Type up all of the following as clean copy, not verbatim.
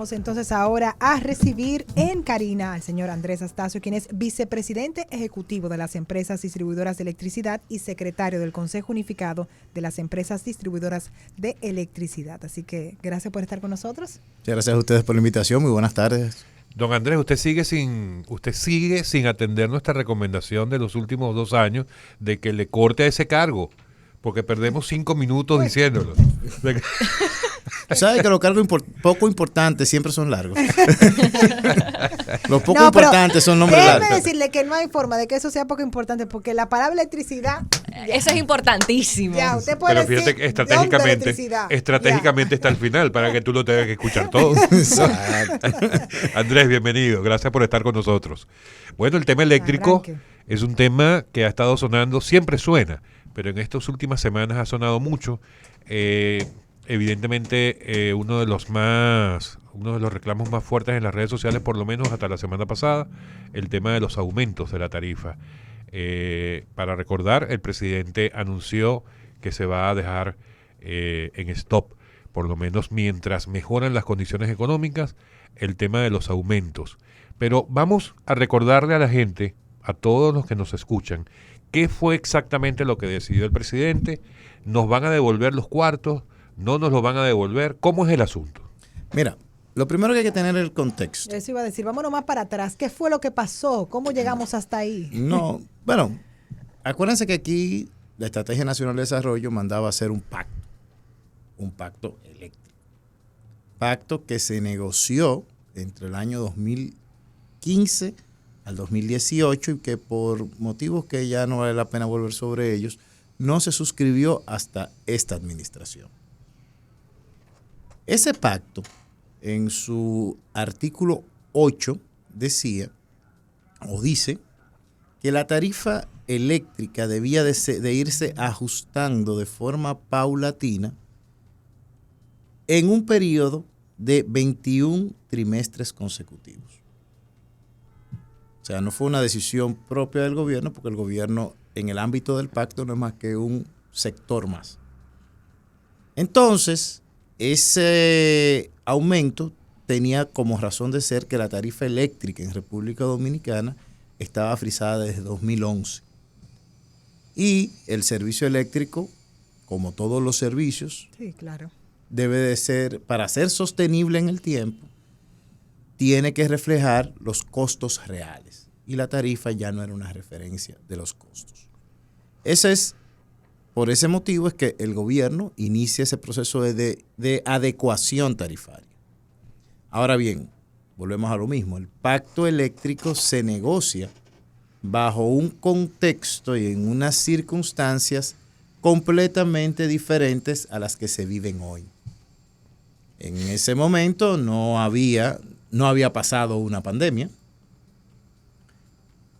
Vamos entonces ahora a recibir en cabina al señor Andrés Astacio, quien es vicepresidente ejecutivo de las empresas distribuidoras de electricidad y secretario del Consejo Unificado de las Empresas Distribuidoras de Electricidad. Así que gracias por estar con nosotros. Muchas gracias a ustedes por la invitación. Muy buenas tardes. Don Andrés, usted sigue sin atender nuestra recomendación de los últimos 2 años de que le corte a ese cargo, porque perdemos 5 minutos diciéndolo. ¿Sabes que los cargos poco importantes siempre son largos? Los poco importantes son nombres largos. Déjeme decirle que no hay forma de que eso sea poco importante, porque la palabra electricidad... Eso es importantísimo. Ya, usted puede Pero fíjate decir que estratégicamente está al final para que tú lo tengas que escuchar todo. Andrés, bienvenido. Gracias por estar con nosotros. Bueno, el tema eléctrico es un tema que ha estado sonando, siempre suena, pero en estas últimas semanas ha sonado mucho. Evidentemente, uno de los reclamos más fuertes en las redes sociales, por lo menos hasta la semana pasada, el tema de los aumentos de la tarifa. Para recordar, el presidente anunció que se va a dejar en stop, por lo menos mientras mejoran las condiciones económicas, el tema de los aumentos. Pero vamos a recordarle a la gente, a todos los que nos escuchan, qué fue exactamente lo que decidió el presidente. ¿Nos van a devolver los cuartos? ¿No nos lo van a devolver? ¿Cómo es el asunto? Mira, lo primero que hay que tener es el contexto. Eso iba a decir, vámonos más para atrás. ¿Qué fue lo que pasó? ¿Cómo llegamos hasta ahí? No, bueno, acuérdense que aquí la Estrategia Nacional de Desarrollo mandaba a hacer un pacto eléctrico. Pacto que se negoció entre el año 2015 al 2018 y que por motivos que ya no vale la pena volver sobre ellos, no se suscribió hasta esta administración. Ese pacto, en su artículo 8, dice que la tarifa eléctrica debía de irse ajustando de forma paulatina en un periodo de 21 trimestres consecutivos. O sea, no fue una decisión propia del gobierno, porque el gobierno en el ámbito del pacto no es más que un sector más. Entonces, ese aumento tenía como razón de ser que la tarifa eléctrica en República Dominicana estaba frisada desde 2011. Y el servicio eléctrico, como todos los servicios, sí, claro, debe de ser, para ser sostenible en el tiempo, tiene que reflejar los costos reales. Y la tarifa ya no era una referencia de los costos. Por ese motivo es que el gobierno inicia ese proceso de adecuación tarifaria. Ahora bien, volvemos a lo mismo. El pacto eléctrico se negocia bajo un contexto y en unas circunstancias completamente diferentes a las que se viven hoy. En ese momento no había pasado una pandemia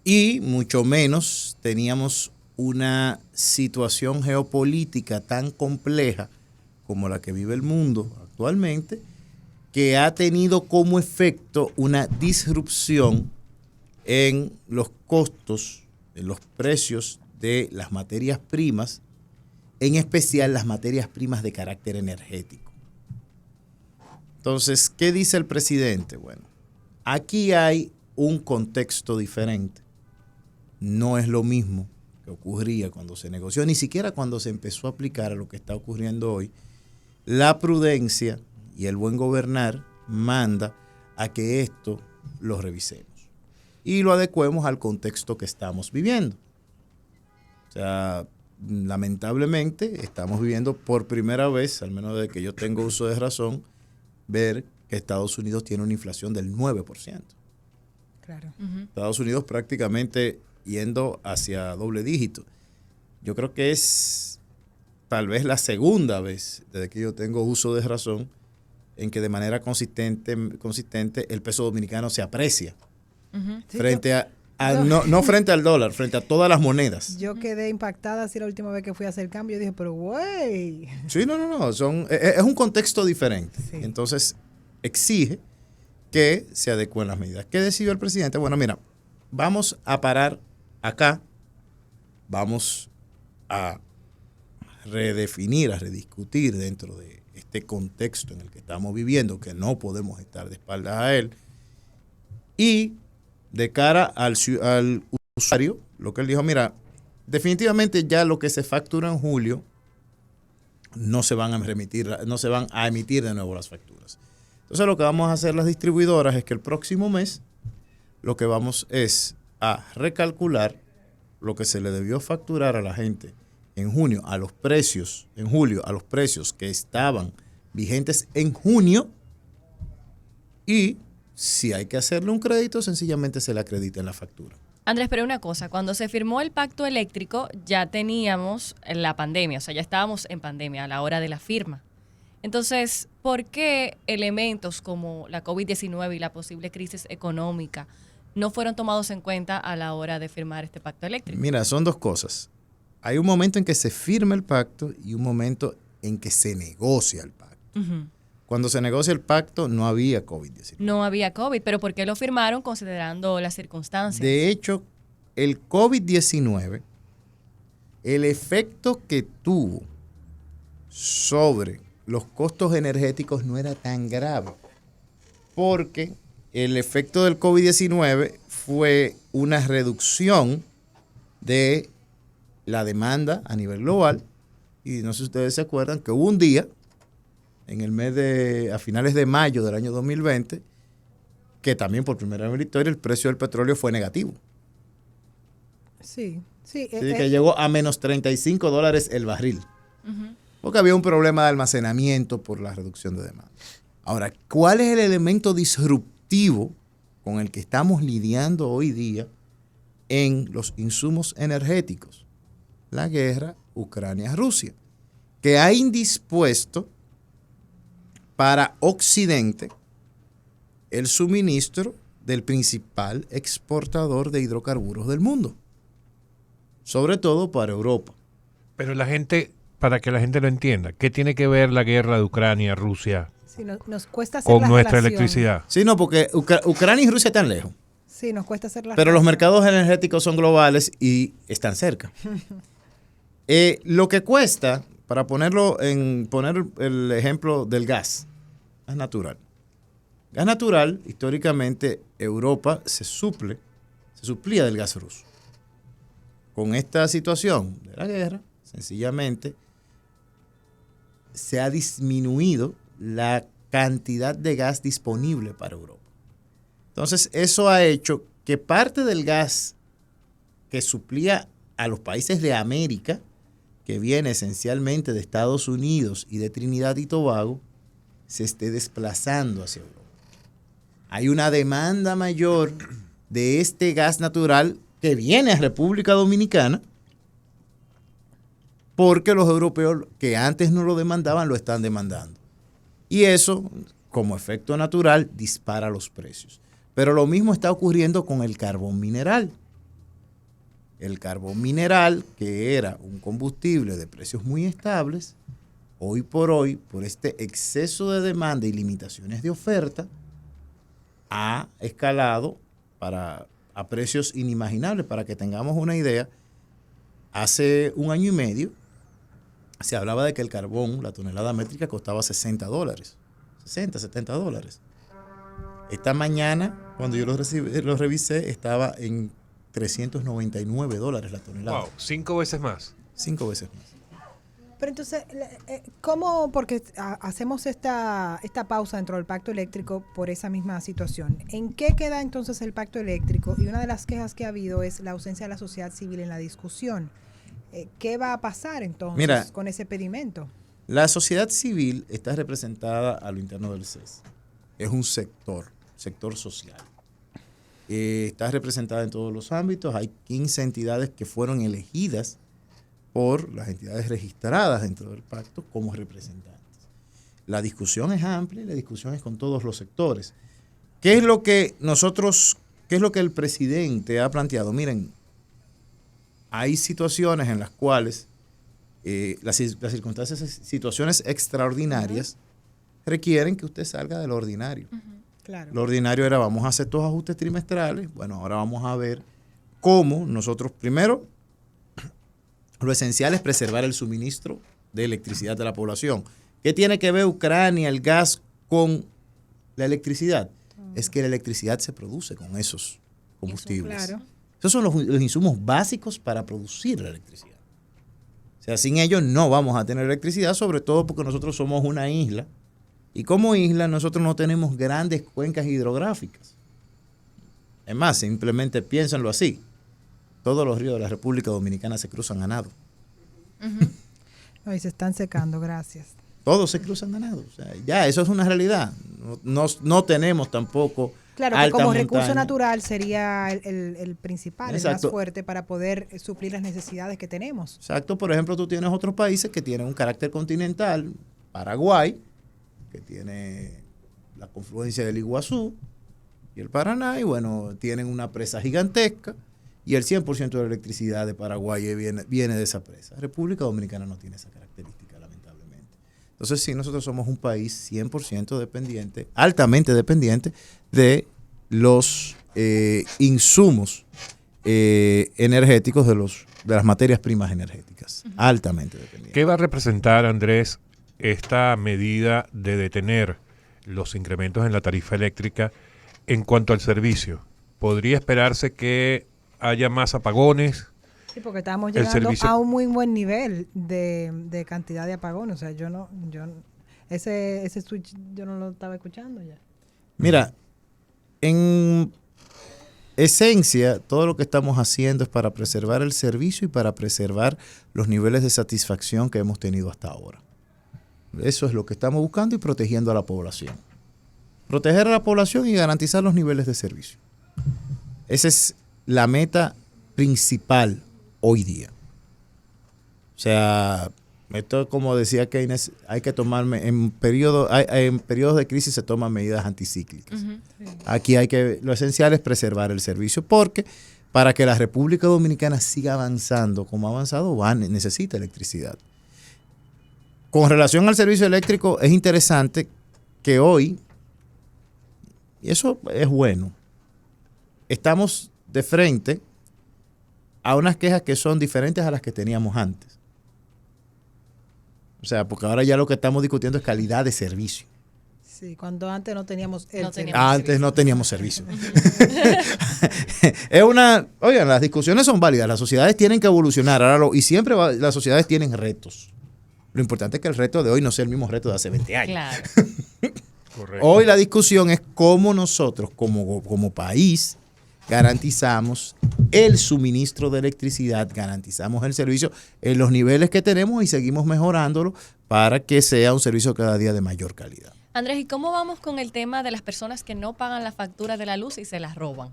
y mucho menos teníamos una situación geopolítica tan compleja como la que vive el mundo actualmente, que ha tenido como efecto una disrupción en los costos, en los precios de las materias primas, en especial las materias primas de carácter energético. Entonces, ¿qué dice el presidente? Bueno, aquí hay un contexto diferente. No es lo mismo que ocurría cuando se negoció, ni siquiera cuando se empezó a aplicar a lo que está ocurriendo hoy. La prudencia y el buen gobernar manda a que esto lo revisemos y lo adecuemos al contexto que estamos viviendo. O sea, lamentablemente estamos viviendo por primera vez, al menos desde que yo tengo uso de razón, ver que Estados Unidos tiene una inflación del 9%. Claro. Estados Unidos prácticamente yendo hacia doble dígito. Yo creo que es tal vez la segunda vez desde que yo tengo uso de razón en que de manera consistente el peso dominicano se aprecia frente no frente al dólar, frente a todas las monedas. Yo quedé impactada así la última vez que fui a hacer el cambio. Yo dije, pero güey. Sí, no. Es un contexto diferente. Sí. Entonces, exige que se adecúen las medidas. ¿Qué decidió el presidente? Bueno, mira, vamos a parar acá, vamos a redefinir, a rediscutir dentro de este contexto en el que estamos viviendo, que no podemos estar de espaldas a él, y de cara al usuario, lo que él dijo, mira, definitivamente ya lo que se factura en julio no se van a emitir de nuevo las facturas. Entonces lo que vamos a hacer las distribuidoras es que el próximo mes lo que vamos es a recalcular lo que se le debió facturar a la gente en junio a los precios, en julio a los precios que estaban vigentes en junio, y si hay que hacerle un crédito, sencillamente se le acredita en la factura. Andrés, pero una cosa, cuando se firmó el pacto eléctrico ya teníamos la pandemia, o sea, ya estábamos en pandemia a la hora de la firma. Entonces, ¿por qué elementos como la COVID-19 y la posible crisis económica no fueron tomados en cuenta a la hora de firmar este pacto eléctrico? Mira, son dos cosas. Hay un momento en que se firma el pacto y un momento en que se negocia el pacto. Uh-huh. Cuando se negocia el pacto no había COVID-19. No había COVID, pero ¿por qué lo firmaron considerando las circunstancias? De hecho, el COVID-19, el efecto que tuvo sobre los costos energéticos no era tan grave, porque el efecto del COVID-19 fue una reducción de la demanda a nivel global. Y no sé si ustedes se acuerdan que hubo un día a finales de mayo del año 2020, que también por primera vez en la historia el precio del petróleo fue negativo. Sí. Que llegó a menos $35 el barril. Uh-huh. Porque había un problema de almacenamiento por la reducción de demanda. Ahora, ¿cuál es el elemento disruptivo con el que estamos lidiando hoy día en los insumos energéticos? La guerra Ucrania-Rusia, que ha indispuesto para Occidente el suministro del principal exportador de hidrocarburos del mundo, sobre todo para Europa. Pero para que la gente lo entienda, ¿qué tiene que ver la guerra de Ucrania-Rusia Sí, nos cuesta hacer con la nuestra relación. Electricidad? Sí, no, porque Ucrania y Rusia están lejos, Sí, nos cuesta hacer la pero los relación. mercados energéticos son globales y están cerca. Lo que cuesta, para poner el ejemplo del gas natural. Gas natural, históricamente, Europa se suplía del gas ruso. Con esta situación de la guerra, sencillamente, se ha disminuido la cantidad de gas disponible para Europa. Entonces, eso ha hecho que parte del gas que suplía a los países de América, que viene esencialmente de Estados Unidos y de Trinidad y Tobago, se esté desplazando hacia Europa. Hay una demanda mayor de este gas natural que viene a República Dominicana porque los europeos que antes no lo demandaban lo están demandando. Y eso, como efecto natural, dispara los precios. Pero lo mismo está ocurriendo con el carbón mineral. El carbón mineral, que era un combustible de precios muy estables, hoy, por este exceso de demanda y limitaciones de oferta, ha escalado a precios inimaginables. Para que tengamos una idea, hace un año y medio se hablaba de que el carbón, la tonelada métrica, costaba $60, $60, $70. Esta mañana, cuando yo lo revisé, estaba en $399 la tonelada. Wow, 5 veces más. 5 veces más. Pero entonces, ¿cómo? Porque hacemos esta pausa dentro del pacto eléctrico por esa misma situación. ¿En qué queda entonces el pacto eléctrico? Y una de las quejas que ha habido es la ausencia de la sociedad civil en la discusión. ¿Qué va a pasar entonces con ese pedimento? La sociedad civil está representada a lo interno del CES. Es un sector social. Está representada en todos los ámbitos. Hay 15 entidades que fueron elegidas por las entidades registradas dentro del pacto como representantes. La discusión es amplia y la discusión es con todos los sectores. ¿Qué es lo que el presidente ha planteado? Miren, hay situaciones en las cuales las circunstancias, situaciones extraordinarias requieren que usted salga de lo ordinario. Claro. Lo ordinario era, vamos a hacer estos ajustes trimestrales. Bueno, ahora vamos a ver cómo nosotros, primero, lo esencial es preservar el suministro de electricidad de la población. ¿Qué tiene que ver Ucrania, el gas, con la electricidad? Es que la electricidad se produce con esos combustibles. Claro. Esos son los insumos básicos para producir la electricidad. O sea, sin ellos no vamos a tener electricidad, sobre todo porque nosotros somos una isla. Y como isla nosotros no tenemos grandes cuencas hidrográficas. Es más, simplemente piénsenlo así. Todos los ríos de la República Dominicana se cruzan a nado. Ay, se están secando, gracias. Todos se cruzan a nado. O sea, ya, eso es una realidad. No tenemos tampoco Claro, que alta como recurso montaña. natural sería el principal, el más Exacto. fuerte para poder suplir las necesidades que tenemos. Exacto. Por ejemplo, tú tienes otros países que tienen un carácter continental. Paraguay, que tiene la confluencia del Iguazú y el Paraná, y bueno, tienen una presa gigantesca, y el 100% de la electricidad de Paraguay viene de esa presa. República Dominicana no tiene esa característica, lamentablemente. Entonces, sí, nosotros somos un país 100% dependiente, altamente dependiente de los insumos energéticos, de las materias primas energéticas. Altamente dependiente. ¿Qué va a representar, Andrés, esta medida de detener los incrementos en la tarifa eléctrica en cuanto al servicio? ¿Podría esperarse que haya más apagones? Sí, porque estamos El llegando servicio- a un muy buen nivel de cantidad de apagones. O sea, ese switch yo no lo estaba escuchando ya. Mira, en esencia, todo lo que estamos haciendo es para preservar el servicio y para preservar los niveles de satisfacción que hemos tenido hasta ahora. Eso es lo que estamos buscando y protegiendo a la población. Proteger a la población y garantizar los niveles de servicio. Esa es la meta principal hoy día. O sea, esto, como decía Keynes, hay que tomarme en periodos de crisis se toman medidas anticíclicas. Aquí lo esencial es preservar el servicio, porque para que la República Dominicana siga avanzando como ha avanzado, necesita electricidad. Con relación al servicio eléctrico, es interesante que hoy, y eso es bueno, estamos de frente a unas quejas que son diferentes a las que teníamos antes. O sea, porque ahora ya lo que estamos discutiendo es calidad de servicio. Sí, cuando antes no teníamos No servicio. teníamos Antes no teníamos servicio. Oigan, las discusiones son válidas, las sociedades tienen que evolucionar, y siempre las sociedades tienen retos. Lo importante es que el reto de hoy no sea el mismo reto de hace 20 años. Claro. Correcto. Hoy la discusión es cómo nosotros, como país, garantizamos el suministro de electricidad, garantizamos el servicio en los niveles que tenemos y seguimos mejorándolo para que sea un servicio cada día de mayor calidad. Andrés, ¿y cómo vamos con el tema de las personas que no pagan la factura de la luz y se las roban?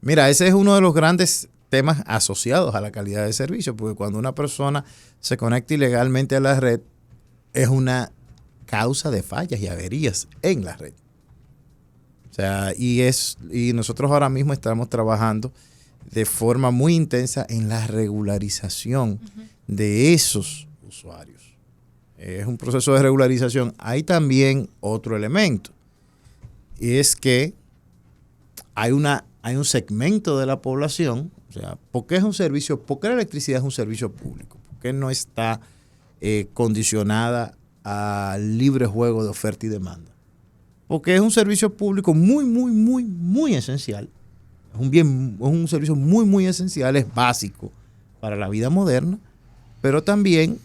Mira, ese es uno de los grandes temas asociados a la calidad de servicio, porque cuando una persona se conecta ilegalmente a la red, es una causa de fallas y averías en la red. O sea, y nosotros ahora mismo estamos trabajando de forma muy intensa en la regularización de esos usuarios. Es un proceso de regularización. Hay también otro elemento, y es que hay un segmento de la población. O sea, ¿por qué la electricidad es un servicio público? ¿Por qué no está condicionada al libre juego de oferta y demanda? Porque es un servicio público muy esencial. Es un servicio muy esencial, es básico para la vida moderna, pero también,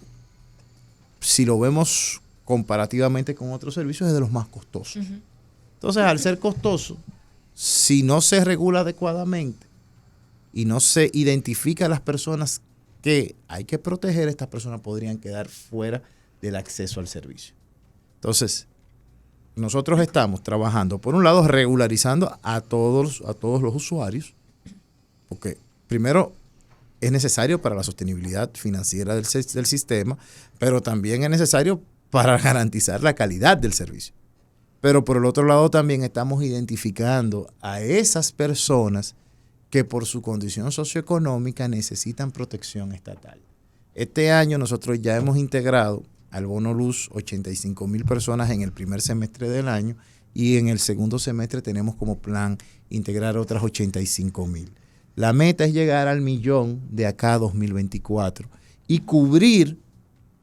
si lo vemos comparativamente con otros servicios, es de los más costosos. Entonces, al ser costoso, si no se regula adecuadamente y no se identifica a las personas que hay que proteger, estas personas podrían quedar fuera del acceso al servicio. Entonces, nosotros estamos trabajando, por un lado, regularizando a todos los usuarios, porque primero es necesario para la sostenibilidad financiera del sistema, pero también es necesario para garantizar la calidad del servicio. Pero por el otro lado también estamos identificando a esas personas que por su condición socioeconómica necesitan protección estatal. Este año nosotros ya hemos integrado al bono luz 85,000 personas en el primer semestre del año, y en el segundo semestre tenemos como plan integrar otras 85,000. La meta es llegar al 1,000,000 de acá a 2024 y cubrir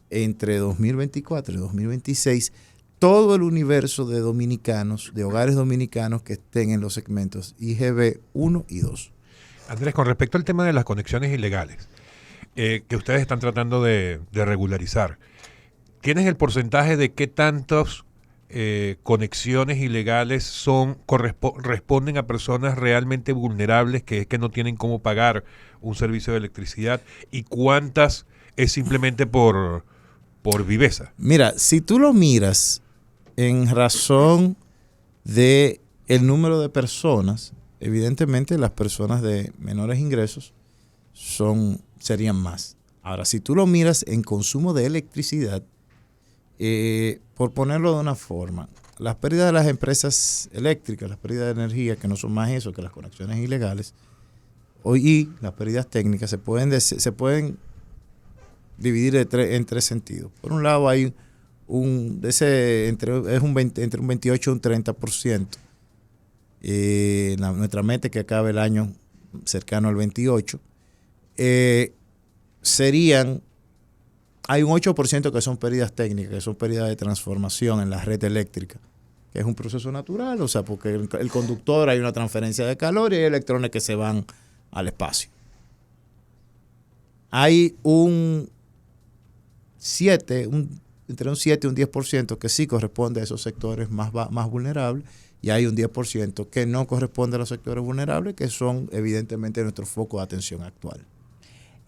entre 2024 y 2026 todo el universo de dominicanos, de hogares dominicanos que estén en los segmentos IGB 1 y 2. Andrés, con respecto al tema de las conexiones ilegales, que ustedes están tratando de regularizar, ¿tienes el porcentaje de qué tantas conexiones ilegales responden a personas realmente vulnerables que no tienen cómo pagar un servicio de electricidad y cuántas es simplemente por viveza? Mira, si tú lo miras en razón de el número de personas, evidentemente las personas de menores ingresos serían más. Ahora, si tú lo miras en consumo de electricidad, por ponerlo de una forma, las pérdidas de las empresas eléctricas, las pérdidas de energía, que no son más eso que las conexiones ilegales, y las pérdidas técnicas se pueden dividir en tres sentidos. Por un lado hay entre un 28 y un 30%. Nuestra meta es que acabe el año cercano al 28. Hay un 8% que son pérdidas técnicas, que son pérdidas de transformación en la red eléctrica, que es un proceso natural, o sea, porque el conductor hay una transferencia de calor y hay electrones que se van al espacio. Hay entre un 7 y un 10% que sí corresponde a esos sectores más vulnerables, y hay un 10% que no corresponde a los sectores vulnerables, que son evidentemente nuestro foco de atención actual.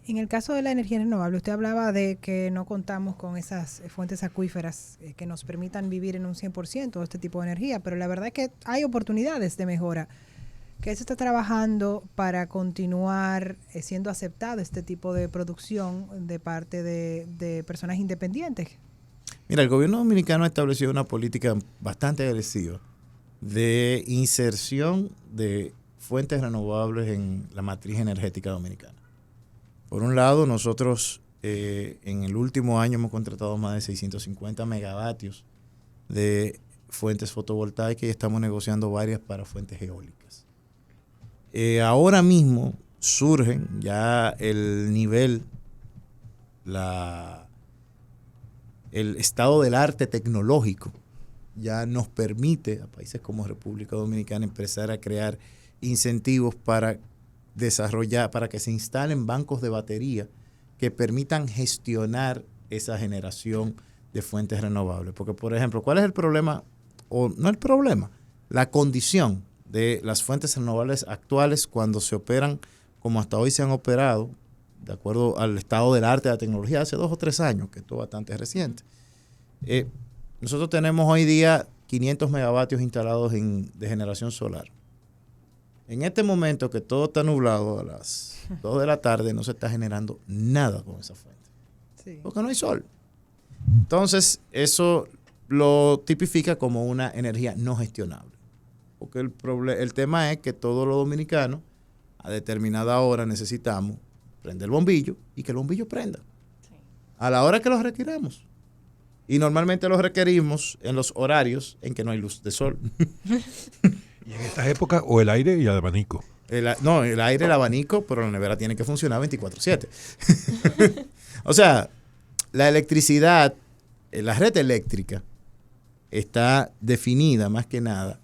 En el caso de la energía renovable, usted hablaba de que no contamos con esas fuentes acuíferas que nos permitan vivir en un 100% de este tipo de energía, pero la verdad es que hay oportunidades de mejora. ¿Qué se está trabajando para continuar siendo aceptado este tipo de producción de parte de personas independientes? Mira, el gobierno dominicano ha establecido una política bastante agresiva de inserción de fuentes renovables en la matriz energética dominicana. Por un lado, nosotros en el último año hemos contratado más de 650 megavatios de fuentes fotovoltaicas y estamos negociando varias para fuentes eólicas. Ahora mismo surgen ya el nivel, el estado del arte tecnológico ya nos permite a países como República Dominicana empezar a crear incentivos para desarrollar, para que se instalen bancos de batería que permitan gestionar esa generación de fuentes renovables. Porque, por ejemplo, ¿cuál es el problema? O no el problema, la condición de las fuentes renovables actuales cuando se operan como hasta hoy se han operado, de acuerdo al estado del arte de la tecnología, hace 2 o 3 años, que esto es bastante reciente. Nosotros tenemos hoy día 500 megavatios instalados de generación solar. En este momento que todo está nublado, a las 2 de la tarde no se está generando nada con esa fuente. Sí. Porque no hay sol. Entonces, eso lo tipifica como una energía no gestionable. Porque el tema es que todos los dominicanos a determinada hora necesitamos prender el bombillo y que el bombillo prenda. Sí. A la hora que los requiramos. Y normalmente los requerimos en los horarios en que no hay luz de sol. Y en estas épocas, o el aire y el abanico. El aire, el abanico, pero la nevera tiene que funcionar 24/7. O sea, la electricidad, la red eléctrica está definida más que nada,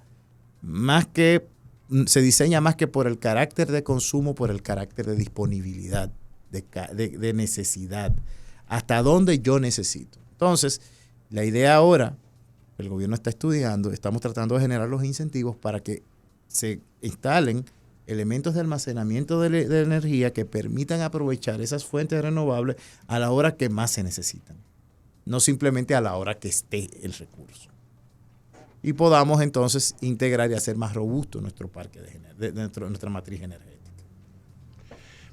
se diseña más que por el carácter de consumo, por el carácter de disponibilidad, de necesidad, hasta dónde yo necesito. Entonces, la idea ahora, el gobierno está estudiando, estamos tratando de generar los incentivos para que se instalen elementos de almacenamiento de energía que permitan aprovechar esas fuentes renovables a la hora que más se necesitan, no simplemente a la hora que esté el recurso. Y podamos entonces integrar y hacer más robusto nuestro parque nuestra matriz energética.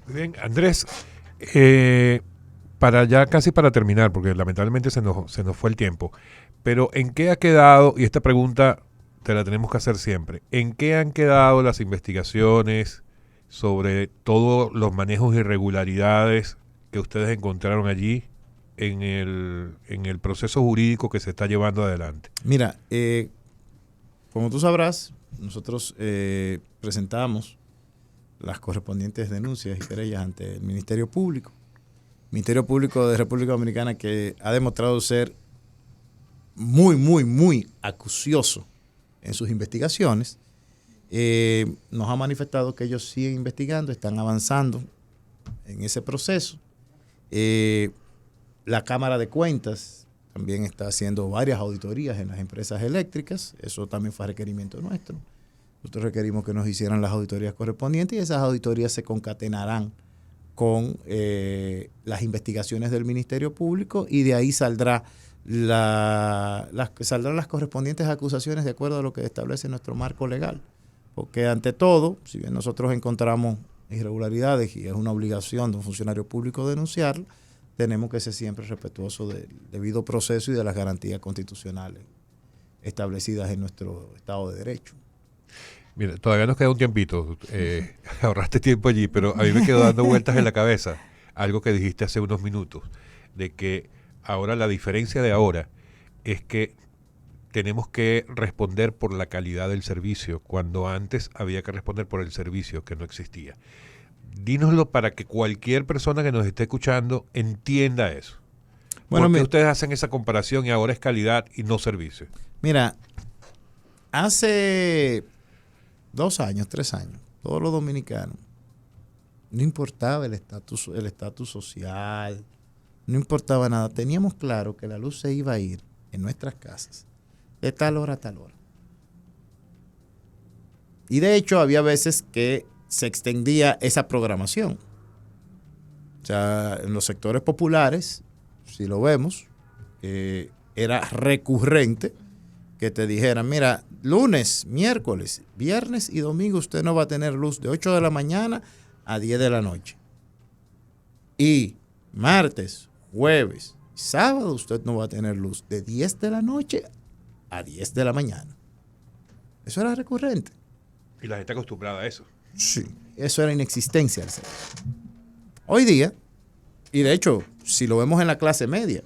Muy bien, Andrés, casi para terminar, porque lamentablemente se nos fue el tiempo, pero ¿en qué ha quedado, y esta pregunta te la tenemos que hacer siempre, ¿en qué han quedado las investigaciones sobre todos los manejos de irregularidades que ustedes encontraron allí en el proceso jurídico que se está llevando adelante? Mira, como tú sabrás, nosotros presentamos las correspondientes denuncias y querellas ante el Ministerio Público. Ministerio Público de República Dominicana, que ha demostrado ser muy, muy, muy acucioso en sus investigaciones, nos ha manifestado que ellos siguen investigando, están avanzando en ese proceso. La Cámara de Cuentas también está haciendo varias auditorías en las empresas eléctricas. Eso también fue requerimiento nuestro. Nosotros requerimos que nos hicieran las auditorías correspondientes y esas auditorías se concatenarán con las investigaciones del Ministerio Público y de ahí saldrán las correspondientes acusaciones de acuerdo a lo que establece nuestro marco legal. Porque ante todo, si bien nosotros encontramos irregularidades y es una obligación de un funcionario público denunciarlo, tenemos que ser siempre respetuosos del debido proceso y de las garantías constitucionales establecidas en nuestro Estado de Derecho. Mira, todavía nos queda un tiempito. Ahorraste tiempo allí, pero a mí me quedó dando vueltas en la cabeza algo que dijiste hace unos minutos, de que ahora la diferencia de ahora es que tenemos que responder por la calidad del servicio, cuando antes había que responder por el servicio que no existía. Dínoslo para que cualquier persona que nos esté escuchando entienda eso. Bueno, ¿Por qué ustedes hacen esa comparación y ahora es calidad y no servicio? Mira, hace 2 años, 3 años, todos los dominicanos, no importaba el estatus social, no importaba nada. Teníamos claro que la luz se iba a ir en nuestras casas de tal hora a tal hora. Y de hecho había veces que se extendía esa programación. O sea, en los sectores populares, si lo vemos, era recurrente que te dijeran, mira, lunes, miércoles, viernes y domingo usted no va a tener luz de 8 de la mañana a 10 de la noche. Y martes, jueves, sábado usted no va a tener luz de 10 de la noche a 10 de la mañana. Eso era recurrente. Y la gente acostumbrada a eso. Sí, eso era inexistencia al servicio. Hoy día, y de hecho, si lo vemos en la clase media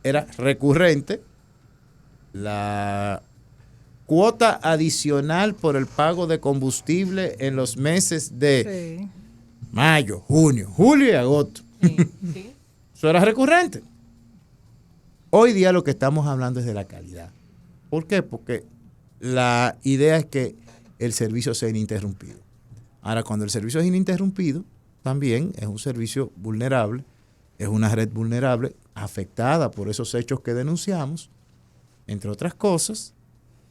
era recurrente la cuota adicional por el pago de combustible en los meses de mayo, junio, julio y agosto. Sí. Eso era recurrente. Hoy día lo que estamos hablando es de la calidad. ¿Por qué? Porque la idea es que el servicio sea ininterrumpido. Ahora, cuando el servicio es ininterrumpido, también es un servicio vulnerable, es una red vulnerable, afectada por esos hechos que denunciamos, entre otras cosas,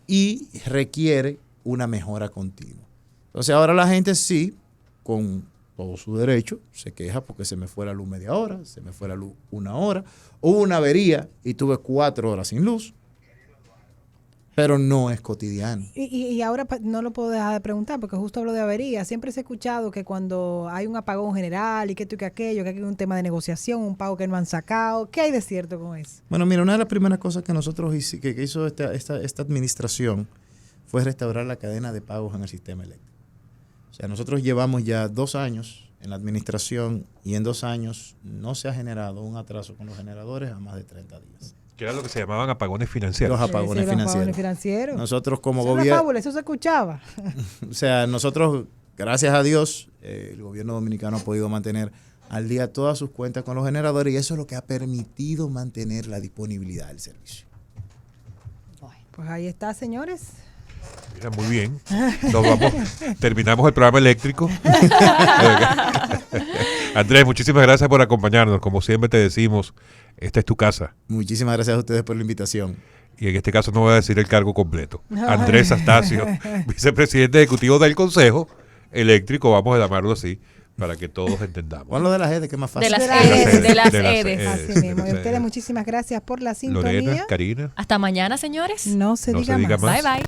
y requiere una mejora continua. Entonces ahora la gente sí, con todo su derecho, se queja porque se me fue la luz media hora, se me fue la luz 1 hora, hubo una avería y tuve 4 horas sin luz, pero no es cotidiano. Y ahora no lo puedo dejar de preguntar, porque justo hablo de avería. Siempre se ha escuchado que cuando hay un apagón general y que esto y que aquello, que hay un tema de negociación, un pago que no han sacado, ¿qué hay de cierto con eso? Bueno, mira, una de las primeras cosas que nosotros que hizo esta administración fue restaurar la cadena de pagos en el sistema eléctrico. O sea, nosotros llevamos ya 2 años en la administración y en 2 años no se ha generado un atraso con los generadores a más de 30 días. Que era lo que se llamaban apagones financieros. Los apagones financieros. Nosotros como gobierno... Eso se escuchaba. O sea, nosotros, gracias a Dios, el gobierno dominicano ha podido mantener al día todas sus cuentas con los generadores y eso es lo que ha permitido mantener la disponibilidad del servicio. Pues ahí está, señores. Mira, muy bien. Terminamos el programa eléctrico. Andrés, muchísimas gracias por acompañarnos. Como siempre te decimos, esta es tu casa. Muchísimas gracias a ustedes por la invitación. Y en este caso no voy a decir el cargo completo. Andrés Astacio, vicepresidente ejecutivo del Consejo Eléctrico, vamos a llamarlo así, para que todos entendamos. Ponlo de las EDES, que es más fácil. De las EDES. Así mismo. Y ustedes, muchísimas gracias por la sintonía. Lorena, Karina. Hasta mañana, señores. No se diga más. Bye, bye.